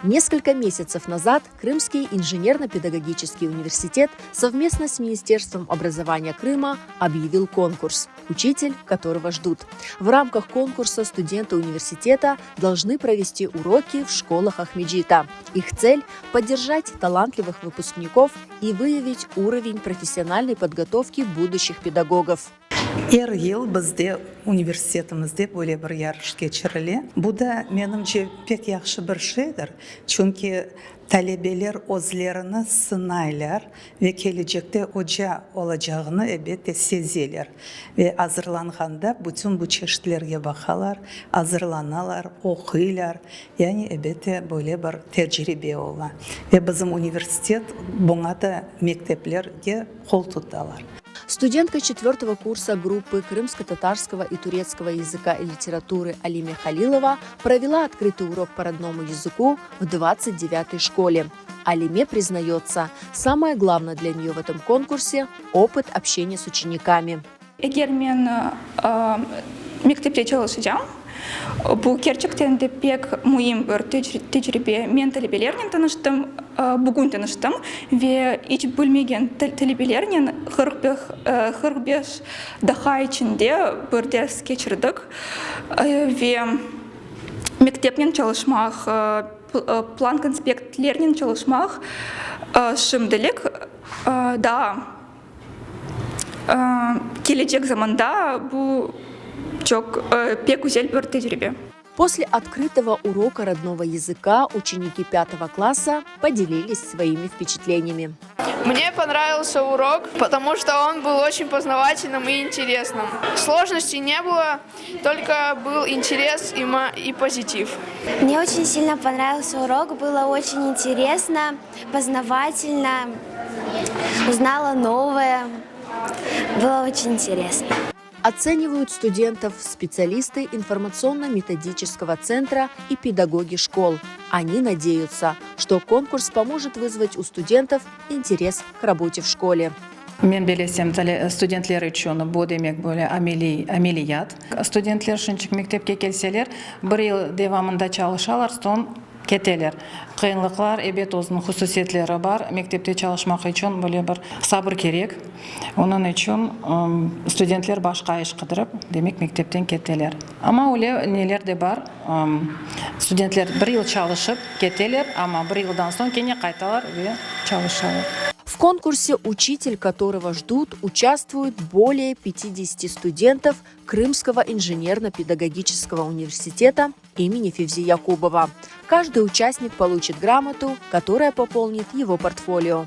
Несколько месяцев назад Крымский инженерно-педагогический университет совместно с Министерством образования Крыма объявил конкурс «Учитель, которого ждут». В рамках конкурса студенты университета должны провести уроки в школах Ахмеджита. Их цель – поддержать талантливых выпускников и выявить уровень профессиональной подготовки будущих педагогов. Әр ел бізде университетімізде бөле бір ярыш кечіріле. Бұл да менімше пек яқшы бір шейдір. Чүнки талебелер өзлеріні сынайлар ве келечекте оча олacağını әбетте сезелер. Ве азырланғанда бүтін бұл чештілерге бақалар, азырланалар, оқилар. Яғни әбетте бөле бір тәжірибе ола. Ве біздің университет бұңада мектеплерге қол тұталар. Студентка 4-го курса группы крымско-татарского и турецкого языка и литературы Алиме Халилова провела открытый урок по родному языку в 29-й школе. Алиме признается, самое главное для нее в этом конкурсе – опыт общения с учениками. Егер мен мектепте çalışacağım, bu gerçekten de pek mühim bir tecrübe. Men talebelerle tanıştım, bugün tanıştım ve hiç bilmegen talebelerle 45 dakika içinde bir ders geçirdik ve mektepten çalışmak, plan konspektlerle çalışmak şimdilik daha gelecek zamanda bu пек güzel bir tecrübe. После открытого урока родного языка ученики 5 класса поделились своими впечатлениями. Мне понравился урок, потому что он был очень познавательным и интересным. Сложностей не было, только был интерес и позитив. Мне очень сильно понравился урок, было очень интересно, познавательно, узнала новое, было очень интересно. Оценивают студентов специалисты информационно-методического центра и педагоги школ. Они надеются, что конкурс поможет вызвать у студентов интерес к работе в школе. Мен белесем студентлер үшін бұл демек бөлі амелият. Студентлер шынчық мектепке келселер, бір ел девамында çalışалар, сон кетелер. Қиынлықлар, әбет өзінің құсусетлері бар. Мектепте çalışmaq үшін бөле бір сабыр керек. Onun için студентлер башқа іш қыдырып, демек мектептен кетелер. Ама оле нелер де бар. Студентлер бір ел çalışып кетелер, ама бір елдан соң кене қайталар ве çalışалар. В конкурсе «Учитель, которого ждут» участвуют более 50 студентов Крымского инженерно-педагогического университета имени Февзи Якубова. Каждый участник получит грамоту, которая пополнит его портфолио.